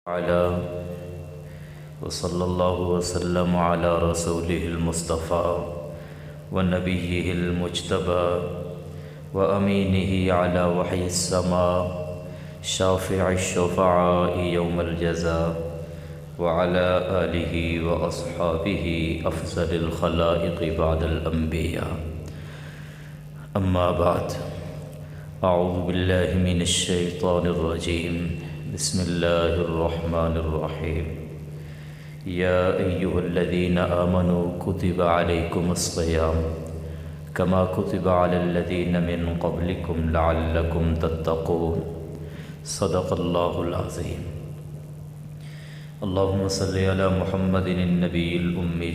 وصلی اللہ وسلم علی رسولہ المصطفى ونبیہ المجتبى وامینہ علی وحی السماء شافع الشفعاء یوم الجزاء وعلى آلہ واصحابہ افضل الخلائق بعد الانبیاء اما بعد اعوذ باللہ من الشیطان الرجیم بسم اللہ الرحمن الرحیم یا ایہا الذین آمنوا کتب علیکم الصیام کما کتب علی الذین من قبلکم لعلکم تتقون صدق اللہ العظیم اللہم صلی علی محمد النبی الأمی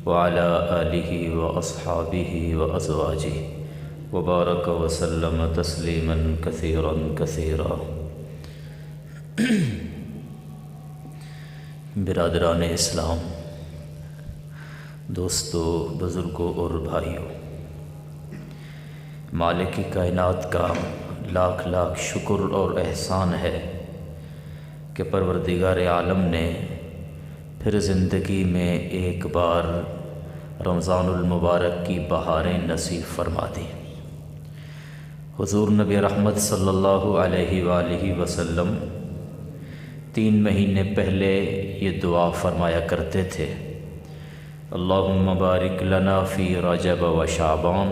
وعلی آلہ واصحابہ وازواجہ وبارک وسلم تسلیما کثیرا کثیرا۔ برادران اسلام، دوستو، بزرگوں اور بھائیوں، مالک کائنات کا لاکھ لاکھ شکر اور احسان ہے کہ پروردگار عالم نے پھر زندگی میں ایک بار رمضان المبارک کی بہاریں نصیب فرما دی۔ حضور نبی رحمت صلی اللہ علیہ وآلہ وسلم 3 مہینے پہلے یہ دعا فرمایا کرتے تھے، اللہم بارک لنا فی رجب و شعبان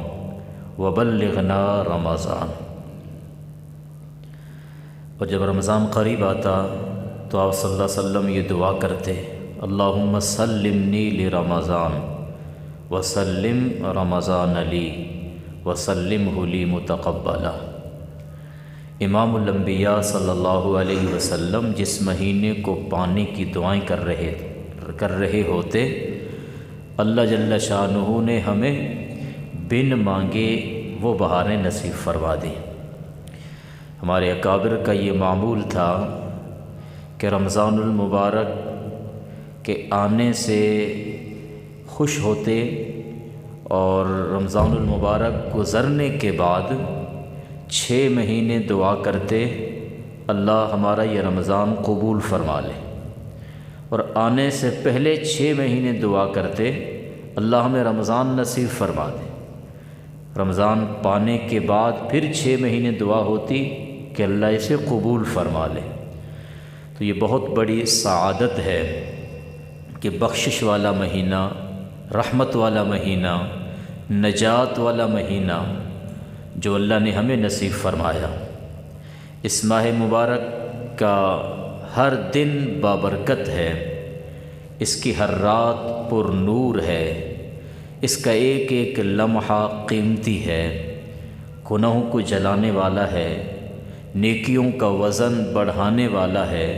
وبلغنا رمضان۔ اور جب رمضان قریب آتا تو آپ صلی اللہ علیہ وسلم یہ دعا کرتے، اللہم سلمنی لرمضان وسلم رمضان لی وسلمہ لی متقبلا۔ امام الانبیاء صلی اللہ علیہ وسلم جس مہینے کو پانے کی دعائیں کر رہے ہوتے، اللہ جل شانہ نے ہمیں بن مانگے وہ بہاریں نصیب فرما دی۔ ہمارے اکابر کا یہ معمول تھا کہ رمضان المبارک کے آنے سے خوش ہوتے اور رمضان المبارک گزرنے کے بعد 6 مہینے دعا کرتے، اللہ ہمارا یہ رمضان قبول فرما لے، اور آنے سے پہلے 6 مہینے دعا کرتے، اللہ ہمیں رمضان نصیب فرما دے۔ رمضان پانے کے بعد پھر 6 مہینے دعا ہوتی کہ اللہ اسے قبول فرما لے۔ تو یہ بہت بڑی سعادت ہے کہ بخشش والا مہینہ، رحمت والا مہینہ، نجات والا مہینہ جو اللہ نے ہمیں نصیب فرمایا۔ اس ماہ مبارک کا ہر دن بابرکت ہے، اس کی ہر رات پر نور ہے، اس کا ایک ایک لمحہ قیمتی ہے، گناہوں کو جلانے والا ہے، نیکیوں کا وزن بڑھانے والا ہے،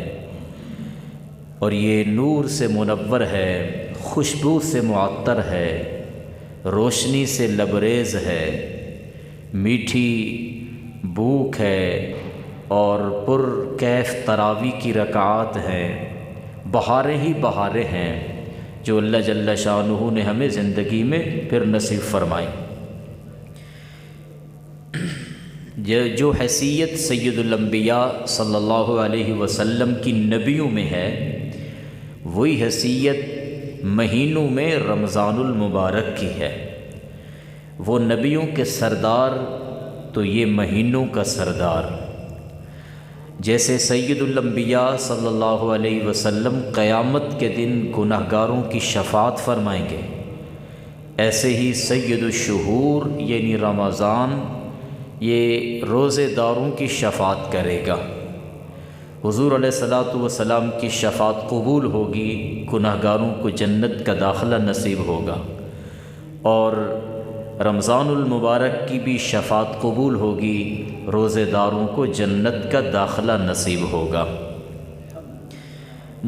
اور یہ نور سے منور ہے، خوشبو سے معطر ہے، روشنی سے لبریز ہے، میٹھی بھوک ہے، اور پر کیف تراوی کی رکعات ہیں، بہاریں ہی بہاریں ہیں جو اللہ جل شانہ نے ہمیں زندگی میں پھر نصیب فرمائی۔ جو حیثیت سید الانبیاء صلی اللہ علیہ وسلم کی نبیوں میں ہے، وہی حیثیت مہینوں میں رمضان المبارک کی ہے۔ وہ نبیوں کے سردار تو یہ مہینوں کا سردار۔ جیسے سید الانبیاء صلی اللہ علیہ وسلم قیامت کے دن گناہگاروں کی شفاعت فرمائیں گے، ایسے ہی سید الشہور یعنی رمضان یہ روزے داروں کی شفاعت کرے گا۔ حضور علیہ السلام کی شفاعت قبول ہوگی، گناہگاروں کو جنت کا داخلہ نصیب ہوگا، اور رمضان المبارک کی بھی شفاعت قبول ہوگی، روزے داروں کو جنت کا داخلہ نصیب ہوگا۔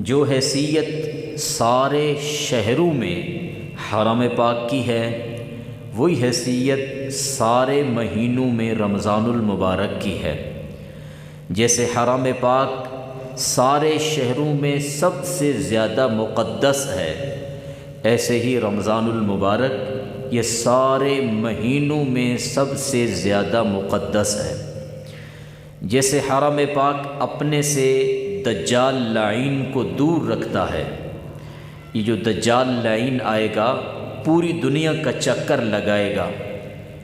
جو حیثیت سارے شہروں میں حرم پاک کی ہے، وہی حیثیت سارے مہینوں میں رمضان المبارک کی ہے۔ جیسے حرم پاک سارے شہروں میں سب سے زیادہ مقدس ہے، ایسے ہی رمضان المبارک یہ سارے مہینوں میں سب سے زیادہ مقدس ہے۔ جیسے حرم پاک اپنے سے دجال لعین کو دور رکھتا ہے۔ یہ جو دجال لعین آئے گا پوری دنیا کا چکر لگائے گا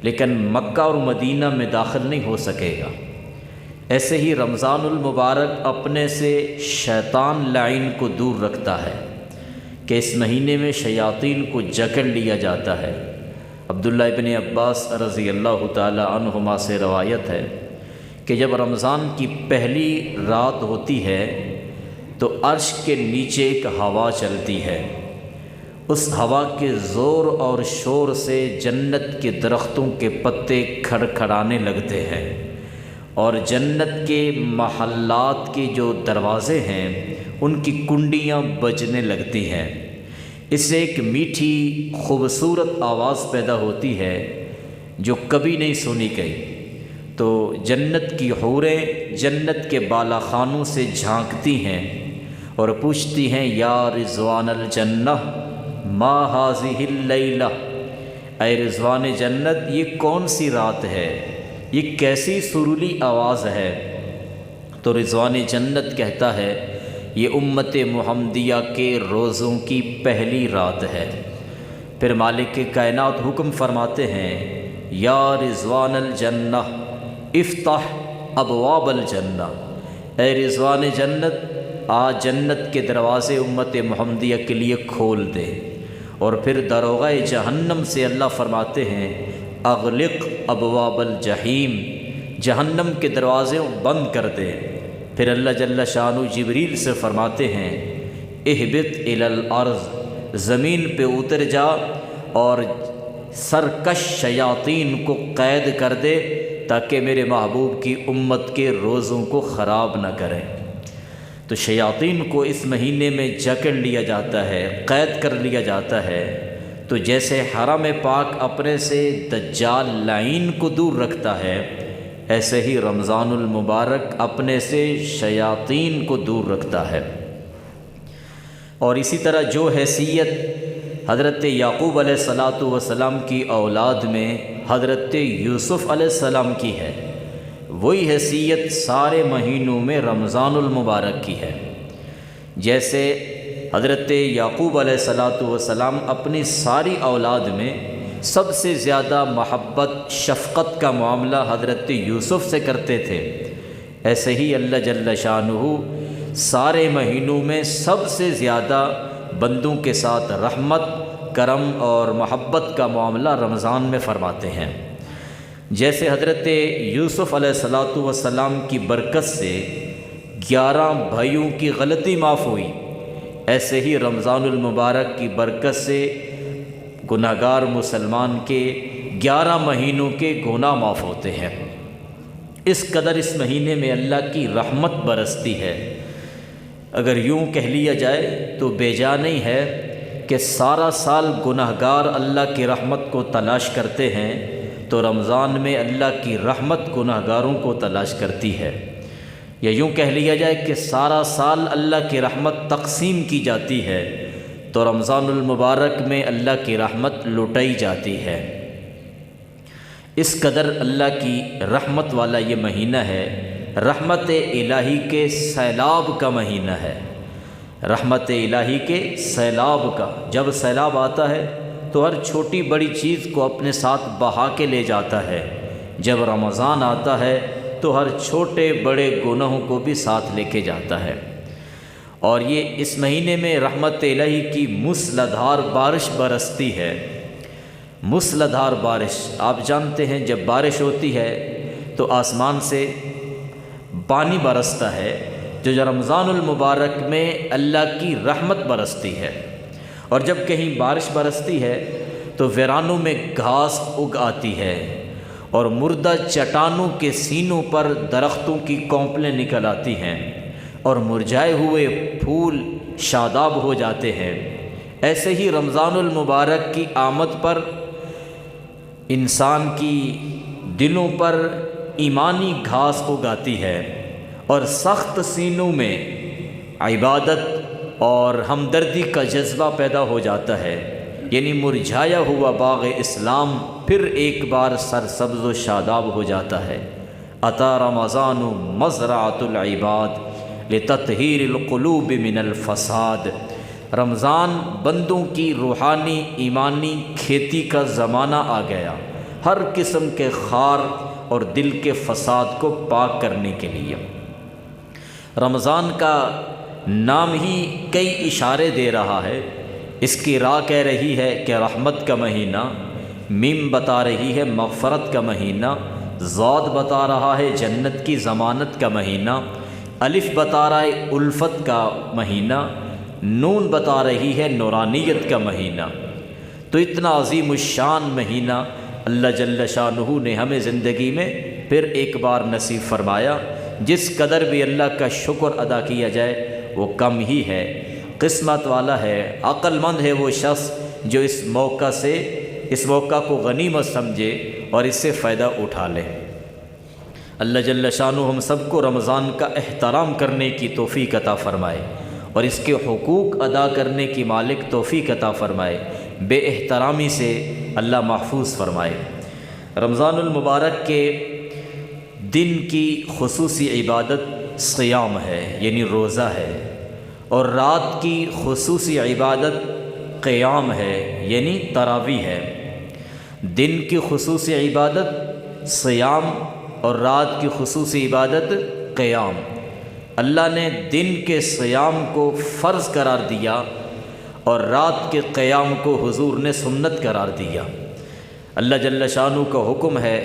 لیکن مکہ اور مدینہ میں داخل نہیں ہو سکے گا۔ ایسے ہی رمضان المبارک اپنے سے شیطان لعین کو دور رکھتا ہے کہ اس مہینے میں شیاطین کو جکڑ لیا جاتا ہے۔ عبداللہ ابن عباس رضی اللہ تعالی عنہما سے روایت ہے کہ جب رمضان کی پہلی رات ہوتی ہے تو عرش کے نیچے ایک ہوا چلتی ہے، اس ہوا کے زور اور شور سے جنت کے درختوں کے پتے کھڑکھڑانے لگتے ہیں اور جنت کے محلات کے جو دروازے ہیں ان کی کنڈیاں بجنے لگتی ہیں۔ اس سے ایک میٹھی خوبصورت آواز پیدا ہوتی ہے جو کبھی نہیں سنی گئی، تو جنت کی حوریں جنت کے بالا خانوں سے جھانکتی ہیں اور پوچھتی ہیں یا رضوان الجنہ ما ہذہ اللیلہ، اے رضوان جنت یہ کون سی رات ہے، یہ کیسی سرولی آواز ہے؟ تو رضوان جنت کہتا ہے یہ امت محمدیہ کے روزوں کی پہلی رات ہے۔ پھر مالک کائنات حکم فرماتے ہیں یا رضوان الجنہ افتح ابواب الجنہ، اے رضوان جنت آج جنت کے دروازے امت محمدیہ کے لیے کھول دے۔ اور پھر داروغہ جہنم سے اللہ فرماتے ہیں اغلق ابواب الجحیم، جہنم کے دروازے بند کر دے۔ پھر اللہ جل شانہ جبریل سے فرماتے ہیں اہبط الی الارض، زمین پہ اتر جا اور سرکش شیاطین کو قید کر دے تاکہ میرے محبوب کی امت کے روزوں کو خراب نہ کریں۔ تو شیاطین کو اس مہینے میں جکڑ لیا جاتا ہے، قید کر لیا جاتا ہے۔ تو جیسے حرم پاک اپنے سے دجال لعین کو دور رکھتا ہے، ایسے ہی رمضان المبارک اپنے سے شیاطین کو دور رکھتا ہے۔ اور اسی طرح جو حیثیت حضرت یعقوب علیہ السلام کی اولاد میں حضرت یوسف علیہ السلام کی ہے، وہی حیثیت سارے مہینوں میں رمضان المبارک کی ہے۔ جیسے حضرت یعقوب علیہ السلام اپنی ساری اولاد میں سب سے زیادہ محبت شفقت کا معاملہ حضرت یوسف سے کرتے تھے، ایسے ہی اللہ جل شانہ سارے مہینوں میں سب سے زیادہ بندوں کے ساتھ رحمت، کرم اور محبت کا معاملہ رمضان میں فرماتے ہیں۔ جیسے حضرت یوسف علیہ السلام کی برکت سے 11 بھائیوں کی غلطی معاف ہوئی، ایسے ہی رمضان المبارک کی برکت سے گناہگار مسلمان کے 11 مہینوں کے گناہ معاف ہوتے ہیں۔ اس قدر اس مہینے میں اللہ کی رحمت برستی ہے۔ اگر یوں کہہ لیا جائے تو بے جا نہیں ہے کہ سارا سال گناہگار اللہ کی رحمت کو تلاش کرتے ہیں تو رمضان میں اللہ کی رحمت گناہگاروں کو تلاش کرتی ہے، یا یوں کہہ لیا جائے کہ سارا سال اللہ کی رحمت تقسیم کی جاتی ہے تو رمضان المبارک میں اللہ کی رحمت لٹائی جاتی ہے۔ اس قدر اللہ کی رحمت والا یہ مہینہ ہے، رحمت الہی کے سیلاب کا مہینہ ہے، رحمت الہی کے سیلاب کا۔ جب سیلاب آتا ہے تو ہر چھوٹی بڑی چیز کو اپنے ساتھ بہا کے لے جاتا ہے، جب رمضان آتا ہے تو ہر چھوٹے بڑے گناہوں کو بھی ساتھ لے کے جاتا ہے۔ اور یہ اس مہینے میں رحمت الہی کی موسلادھار بارش برستی ہے۔ موسلادھار بارش، آپ جانتے ہیں جب بارش ہوتی ہے تو آسمان سے پانی برستا ہے، جو رمضان المبارک میں اللہ کی رحمت برستی ہے۔ اور جب کہیں بارش برستی ہے تو ویرانوں میں گھاس اگ آتی ہے اور مردہ چٹانوں کے سینوں پر درختوں کی کونپلیں نکل آتی ہیں اور مرجھائے ہوئے پھول شاداب ہو جاتے ہیں۔ ایسے ہی رمضان المبارک کی آمد پر انسان کی دلوں پر ایمانی گھاس اگاتی ہے اور سخت سینوں میں عبادت اور ہمدردی کا جذبہ پیدا ہو جاتا ہے، یعنی مرجھایا ہوا باغ اسلام پھر ایک بار سرسبز و شاداب ہو جاتا ہے۔ عطا رمضان مزرعۃ العباد، لتطہیر القلوب من الفساد۔ رمضان بندوں کی روحانی ایمانی کھیتی کا زمانہ آ گیا، ہر قسم کے خار اور دل کے فساد کو پاک کرنے کے لیے۔ رمضان کا نام ہی کئی اشارے دے رہا ہے۔ اس کی راہ کہہ رہی ہے کہ رحمت کا مہینہ، میم بتا رہی ہے مغفرت کا مہینہ، ضاد بتا رہا ہے جنت کی ضمانت کا مہینہ، الف بتا رہا ہے الفت کا مہینہ، نون بتا رہی ہے نورانیت کا مہینہ۔ تو اتنا عظیم الشان مہینہ اللہ جل شانہ نے ہمیں زندگی میں پھر ایک بار نصیب فرمایا۔ جس قدر بھی اللہ کا شکر ادا کیا جائے وہ کم ہی ہے۔ قسمت والا ہے، عقل مند ہے وہ شخص جو اس موقع کو غنیمت سمجھے اور اس سے فائدہ اٹھا لے۔ اللہ جل شانہ ہم سب کو رمضان کا احترام کرنے کی توفیق عطا فرمائے اور اس کے حقوق ادا کرنے کی مالک توفیق عطا فرمائے، بے احترامی سے اللہ محفوظ فرمائے۔ رمضان المبارک کے دن کی خصوصی عبادت صیام ہے، یعنی روزہ ہے، اور رات کی خصوصی عبادت قیام ہے، یعنی تراویح ہے۔ دن کی خصوصی عبادت صیام اور رات کی خصوصی عبادت قیام۔ اللہ نے دن کے صیام کو فرض قرار دیا اور رات کے قیام کو حضور نے سنت قرار دیا۔ اللہ جل شانہ کا حکم ہے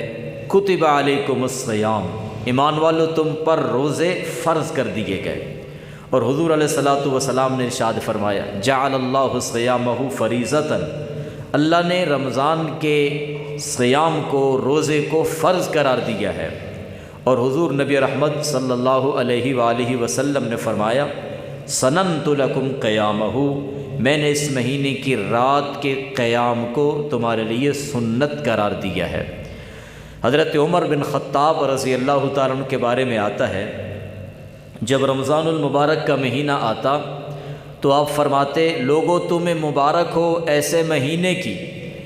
کتب علیکم الصیام، ایمان والو تم پر روزے فرض کر دیے گئے۔ اور حضور علیہ الصلوۃ والسلام نے ارشاد فرمایا جعل اللہ صیامہ فریضۃ، اللہ نے رمضان کے صیام کو، روزے کو فرض قرار دیا ہے۔ اور حضور نبی رحمت صلی اللہ علیہ وآلہ وسلم نے فرمایا سننت لکم قیامہ، میں نے اس مہینے کی رات کے قیام کو تمہارے لیے سنت قرار دیا ہے۔ حضرت عمر بن خطاب رضی اللہ تعالیٰ عنہ کے بارے میں آتا ہے جب رمضان المبارک کا مہینہ آتا تو آپ فرماتے لوگو تمہیں مبارک ہو ایسے مہینے کی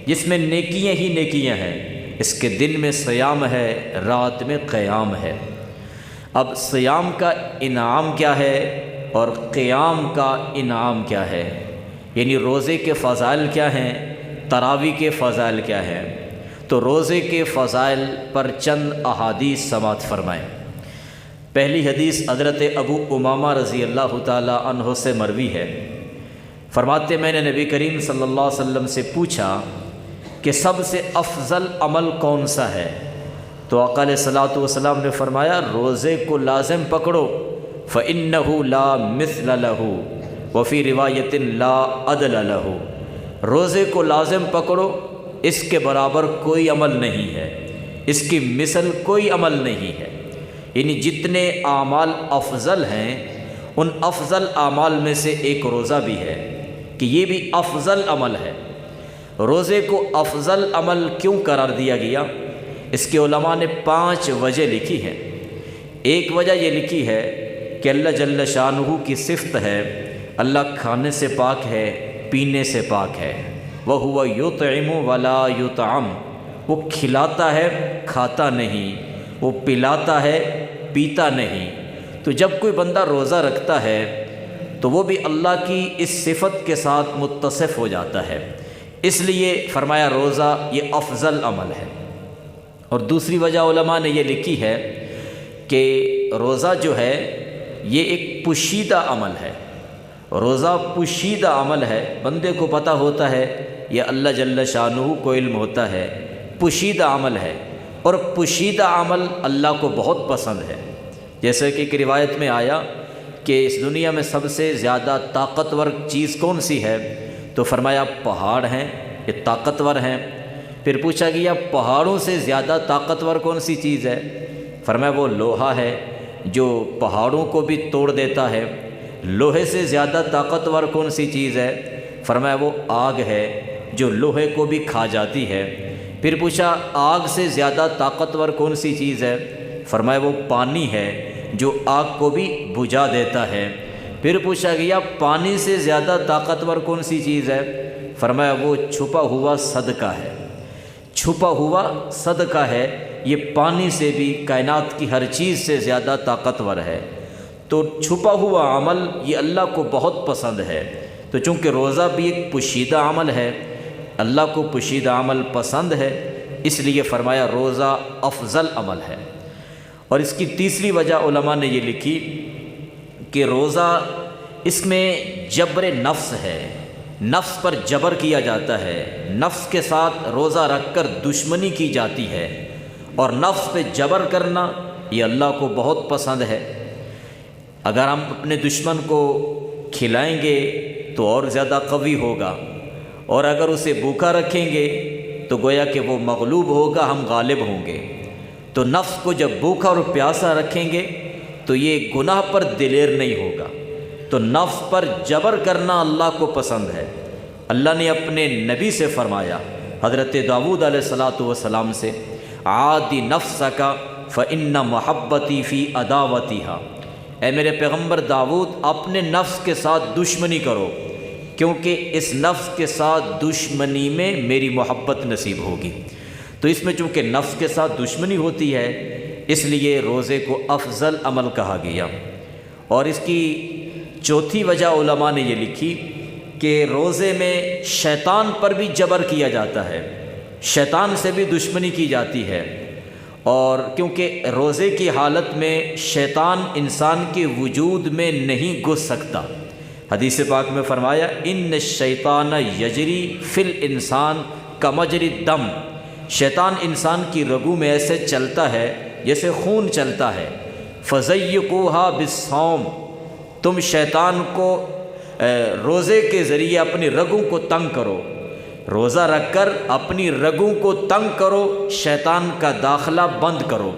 جس میں نیکیاں ہی نیکیاں ہیں، اس کے دن میں صیام ہے، رات میں قیام ہے۔ اب صیام کا انعام کیا ہے اور قیام کا انعام کیا ہے، یعنی روزے کے فضائل کیا ہیں، تراویح کے فضائل کیا ہیں۔ تو روزے کے فضائل پر چند احادیث سماعت فرمائیں۔ پہلی حدیث حضرت ابو امامہ رضی اللہ تعالیٰ عنہ سے مروی ہے، فرماتے میں نے نبی کریم صلی اللہ علیہ وسلم سے پوچھا کہ سب سے افضل عمل کون سا ہے؟ تو آقا علیہ الصلوۃ والسلام نے فرمایا روزے کو لازم پکڑو، فإنہ لا مثل لہ وفی روایت لا عدل لہ، روزے کو لازم پکڑو، اس کے برابر کوئی عمل نہیں ہے، اس کی مثل کوئی عمل نہیں ہے۔ یعنی جتنے اعمال افضل ہیں ان افضل اعمال میں سے ایک روزہ بھی ہے کہ یہ بھی افضل عمل ہے۔ روزے کو افضل عمل کیوں قرار دیا گیا؟ اس کے علماء نے 5 وجہ لکھی ہیں۔ ایک وجہ یہ لکھی ہے کہ اللہ جل شانہ کی صفت ہے، اللہ کھانے سے پاک ہے، پینے سے پاک ہے، وَهُوَ يُطْعِمُ وَلَا يُطْعَمُ، وہ کھلاتا ہے کھاتا نہیں، وہ پلاتا ہے پیتا نہیں۔ تو جب کوئی بندہ روزہ رکھتا ہے تو وہ بھی اللہ کی اس صفت کے ساتھ متصف ہو جاتا ہے، اس لیے فرمایا روزہ یہ افضل عمل ہے۔ اور دوسری وجہ علماء نے یہ لکھی ہے کہ روزہ جو ہے یہ ایک پوشیدہ عمل ہے، روزہ پوشیدہ عمل ہے، بندے کو پتہ ہوتا ہے، یہ اللہ جل شانہ کو علم ہوتا ہے، پوشیدہ عمل ہے، اور پوشیدہ عمل اللہ کو بہت پسند ہے۔ جیسے کہ ایک روایت میں آیا کہ اس دنیا میں سب سے زیادہ طاقتور چیز کون سی ہے؟ تو فرمایا پہاڑ ہیں، یہ طاقتور ہیں۔ پھر پوچھا گیا پہاڑوں سے زیادہ طاقتور کون سی چیز ہے؟ فرمایا وہ لوہا ہے جو پہاڑوں کو بھی توڑ دیتا ہے۔ لوہے سے زیادہ طاقتور کون سی چیز ہے؟ فرمایا وہ آگ ہے جو لوہے کو بھی کھا جاتی ہے۔ پھر پوچھا آگ سے زیادہ طاقتور کون سی چیز ہے؟ فرمایا وہ پانی ہے جو آگ کو بھی بجھا دیتا ہے۔ پھر پوچھا گیا پانی سے زیادہ طاقتور کون سی چیز ہے؟ فرمایا وہ چھپا ہوا صدقہ ہے، چھپا ہوا صدقہ ہے، یہ پانی سے بھی کائنات کی ہر چیز سے زیادہ طاقتور ہے۔ تو چھپا ہوا عمل یہ اللہ کو بہت پسند ہے۔ تو چونکہ روزہ بھی ایک پوشیدہ عمل ہے، اللہ کو پوشیدہ عمل پسند ہے، اس لیے فرمایا روزہ افضل عمل ہے۔ اور اس کی تیسری وجہ علماء نے یہ لکھی کہ روزہ اس میں جبر نفس ہے، نفس پر جبر کیا جاتا ہے، نفس کے ساتھ روزہ رکھ کر دشمنی کی جاتی ہے، اور نفس پہ جبر کرنا یہ اللہ کو بہت پسند ہے۔ اگر ہم اپنے دشمن کو کھلائیں گے تو اور زیادہ قوی ہوگا، اور اگر اسے بھوکا رکھیں گے تو گویا کہ وہ مغلوب ہوگا، ہم غالب ہوں گے۔ تو نفس کو جب بھوکا اور پیاسا رکھیں گے تو یہ گناہ پر دلیر نہیں ہوگا۔ تو نفس پر جبر کرنا اللہ کو پسند ہے۔ اللہ نے اپنے نبی سے فرمایا، حضرت داؤد علیہ السلام سے، عادی نفسک فإن محبتی فی عداوتہا، اے میرے پیغمبر داؤد اپنے نفس کے ساتھ دشمنی کرو، کیونکہ اس نفس کے ساتھ دشمنی میں میری محبت نصیب ہوگی۔ تو اس میں چونکہ نفس کے ساتھ دشمنی ہوتی ہے، اس لیے روزے کو افضل عمل کہا گیا۔ اور اس کی چوتھی وجہ علماء نے یہ لکھی کہ روزے میں شیطان پر بھی جبر کیا جاتا ہے، شیطان سے بھی دشمنی کی جاتی ہے، اور کیونکہ روزے کی حالت میں شیطان انسان کے وجود میں نہیں گھس سکتا۔ حدیث پاک میں فرمایا، ان الشیطان یجری فی الانسان کمجری الدم، شیطان انسان کی رگوں میں ایسے چلتا ہے جیسے خون چلتا ہے۔ فضیقوہا بالصوم، تم شیطان کو روزے کے ذریعے اپنی رگوں کو تنگ کرو، روزہ رکھ کر اپنی رگوں کو تنگ کرو، شیطان کا داخلہ بند کرو۔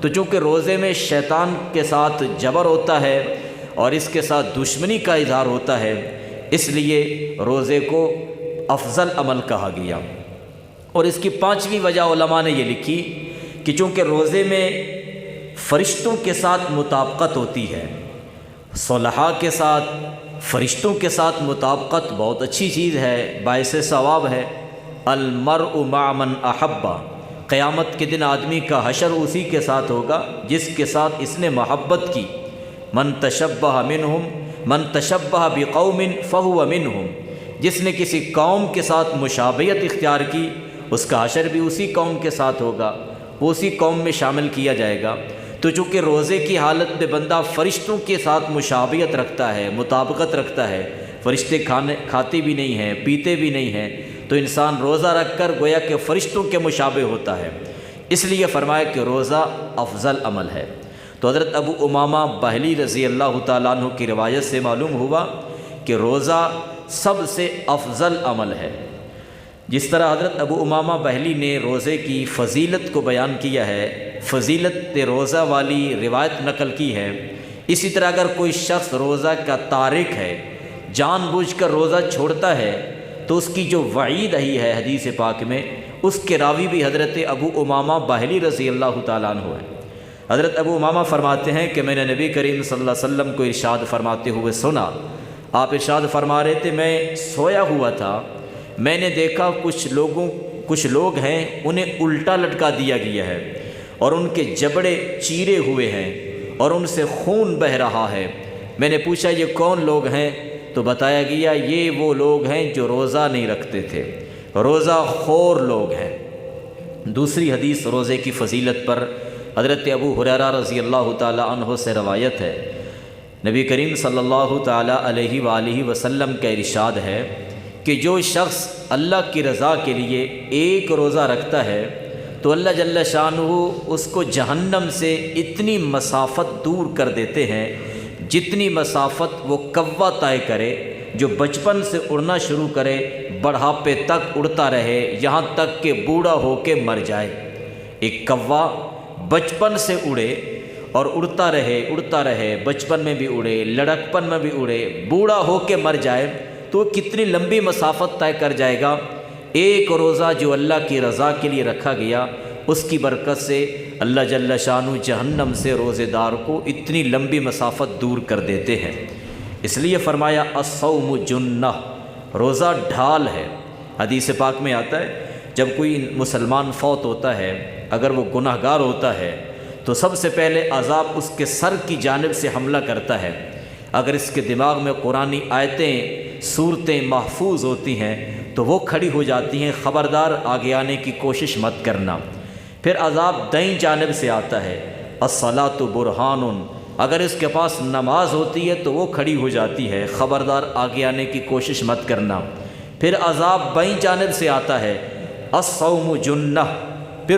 تو چونکہ روزے میں شیطان کے ساتھ جبر ہوتا ہے اور اس کے ساتھ دشمنی کا اظہار ہوتا ہے، اس لیے روزے کو افضل عمل کہا گیا۔ اور اس کی پانچویں وجہ علماء نے یہ لکھی کہ چونکہ روزے میں فرشتوں کے ساتھ مطابقت ہوتی ہے، صلحاء کے ساتھ، فرشتوں کے ساتھ مطابقت بہت اچھی چیز ہے، باعث ثواب ہے۔ المرء مع من احب، قیامت کے دن آدمی کا حشر اسی کے ساتھ ہوگا جس کے ساتھ اس نے محبت کی۔ من تشبہ منہم، من تشبہ بقوم فہو منہم، جس نے کسی قوم کے ساتھ مشابہت اختیار کی اس کا حشر بھی اسی قوم کے ساتھ ہوگا، وہ اسی قوم میں شامل کیا جائے گا۔ تو چونکہ روزے کی حالت میں بندہ فرشتوں کے ساتھ مشابہت رکھتا ہے، مطابقت رکھتا ہے، فرشتے کھاتے بھی نہیں ہیں، پیتے بھی نہیں ہیں، تو انسان روزہ رکھ کر گویا کہ فرشتوں کے مشابہ ہوتا ہے، اس لیے فرمایا کہ روزہ افضل عمل ہے۔ تو حضرت ابو امامہ باہلی رضی اللہ تعالیٰ عنہ کی روایت سے معلوم ہوا کہ روزہ سب سے افضل عمل ہے۔ جس طرح حضرت ابو امامہ باہلی نے روزے کی فضیلت کو بیان کیا ہے، فضیلت روزہ والی روایت نقل کی ہے، اسی طرح اگر کوئی شخص روزہ کا تارک ہے، جان بوجھ کر روزہ چھوڑتا ہے، تو اس کی جو وعید آئی ہے حدیث پاک میں، اس کے راوی بھی حضرت ابو امامہ باہلی رضی اللہ تعالیٰ عنہ ہے۔ حضرت ابو امامہ فرماتے ہیں کہ میں نے نبی کریم صلی اللہ علیہ وسلم کو ارشاد فرماتے ہوئے سنا، آپ ارشاد فرما رہے تھے، میں سویا ہوا تھا، میں نے دیکھا کچھ لوگ ہیں انہیں الٹا لٹکا دیا گیا ہے، اور ان کے جبڑے چیرے ہوئے ہیں اور ان سے خون بہہ رہا ہے۔ میں نے پوچھا یہ کون لوگ ہیں؟ تو بتایا گیا یہ وہ لوگ ہیں جو روزہ نہیں رکھتے تھے، روزہ خور لوگ ہیں۔ دوسری حدیث روزے کی فضیلت پر حضرت ابو ہریرہ رضی اللہ تعالی عنہ سے روایت ہے، نبی کریم صلی اللہ تعالی علیہ وآلہ وسلم کا ارشاد ہے کہ جو شخص اللہ کی رضا کے لیے ایک روزہ رکھتا ہے تو اللہ جل شانہ اس کو جہنم سے اتنی مسافت دور کر دیتے ہیں جتنی مسافت وہ کوا طے کرے، جو بچپن سے اڑنا شروع کرے بڑھاپے تک اڑتا رہے یہاں تک کہ بوڑھا ہو کے مر جائے۔ ایک کوا بچپن سے اڑے اور اڑتا رہے، بچپن میں بھی اڑے، لڑکپن میں بھی اڑے، بوڑھا ہو کے مر جائے تو کتنی لمبی مسافت طے کر جائے گا۔ ایک روزہ جو اللہ کی رضا کے لیے رکھا گیا، اس کی برکت سے اللہ جل شانہ جہنم سے روزے دار کو اتنی لمبی مسافت دور کر دیتے ہیں۔ اس لیے فرمایا الصوم جنہ، روزہ ڈھال ہے۔ حدیث پاک میں آتا ہے جب کوئی مسلمان فوت ہوتا ہے، اگر وہ گناہگار ہوتا ہے تو سب سے پہلے عذاب اس کے سر کی جانب سے حملہ کرتا ہے۔ اگر اس کے دماغ میں قرآنی آیتیں صورتیں محفوظ ہوتی ہیں تو وہ کھڑی ہو جاتی ہیں، خبردار آگے آنے کی کوشش مت کرنا۔ پھر عذاب دائیں جانب سے آتا ہے، الصلاۃ برہان، اگر اس کے پاس نماز ہوتی ہے تو وہ کھڑی ہو جاتی ہے، خبردار آگے آنے کی کوشش مت کرنا۔ پھر عذاب بائیں جانب سے آتا ہے، الصوم جنہ،